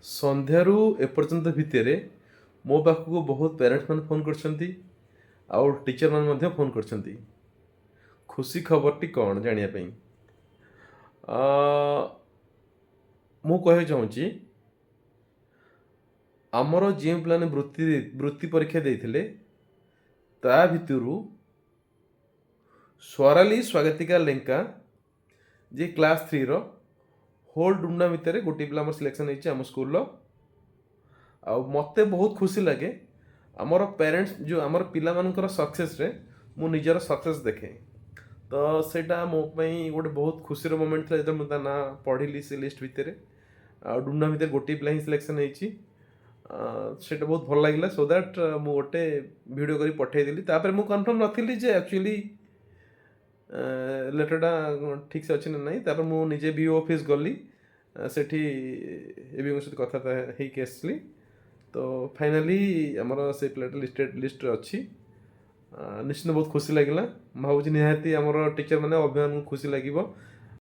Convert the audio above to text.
ସନ୍ଧ୍ୟାରୁ ଏପର୍ଯ୍ୟନ୍ତ ଭିତରେ ମୋ ପାଖକୁ ବହୁତ ପ୍ୟାରେଣ୍ଟସ୍ ମାନେ ଫୋନ୍ କରିଛନ୍ତି ଆଉ ଟିଚର୍ ମାନେ ମଧ୍ୟ ଫୋନ୍ କରିଛନ୍ତି ଖୁସି ଖବରଟି କ'ଣ ଜାଣିବା ପାଇଁ। ମୁଁ କହିବାକୁ ଚାହୁଁଛି ଆମର ଯେଉଁ ପିଲାମାନେ ବୃତ୍ତି ପରୀକ୍ଷା ଦେଇଥିଲେ ତା ଭିତରୁ ସ୍ୱରାଲି ସ୍ୱାଗତିକା ଲେଙ୍କା ଯିଏ କ୍ଲାସ୍ 3ର ହୋଲ୍ ଡୁମନା ଭିତରେ ଗୋଟିଏ ପିଲା ଆମର ସିଲେକ୍ସନ୍ ହେଇଛି ଆମ ସ୍କୁଲର। ଆଉ ମୋତେ ବହୁତ ଖୁସି ଲାଗେ ଆମର ପ୍ୟାରେଣ୍ଟସ୍ ଯେଉଁ ଆମର ପିଲାମାନଙ୍କର ସକ୍ସେସ୍ରେ ମୁଁ ନିଜର ସକ୍ସେସ୍ ଦେଖେ। ତ ସେଇଟା ମୋ ପାଇଁ ଗୋଟେ ବହୁତ ଖୁସିର ମୋମେଣ୍ଟ ଥିଲା ଯେତେବେଳେ ମୁଁ ତା ନାଁ ପଢ଼ିଲି ସେ ଲିଷ୍ଟ ଭିତରେ। ଆଉ ଡୁମନା ଭିତରେ ଗୋଟିଏ ପିଲା ହିଁ ସିଲେକ୍ସନ୍ ହେଇଛି। ସେଇଟା ବହୁତ ଭଲ ଲାଗିଲା। ସୋ ଦ୍ୟାଟ୍ ମୁଁ ଗୋଟେ ଭିଡ଼ିଓ କରି ପଠାଇଦେଲି। ତାପରେ ମୁଁ କନଫର୍ମ ନଥିଲି ଯେ ଆକ୍ଚୁଆଲି ଲେଟର୍ଟା ଠିକ୍ ସେ ଅଛି ନା ନାହିଁ। ତାପରେ ମୁଁ ନିଜେ ଭିଓ ଅଫିସ୍ ଗଲି, ସେଠି ଏବିଙ୍କ ସହିତ କଥାବାର୍ତ୍ତା ହେଇକି ଆସିଲି। ତ ଫାଇନାଲି ଆମର ସେ ପିଲାଟା ଲିଷ୍ଟରେ ଅଛି। ନିଶ୍ଚିନ୍ତ ବହୁତ ଖୁସି ଲାଗିଲା। ମୁଁ ଭାବୁଛି ନିହାତି ଆମର ଟିଚର୍ ମାନେ ଅଭିଭାବକଙ୍କୁ ଖୁସି ଲାଗିବ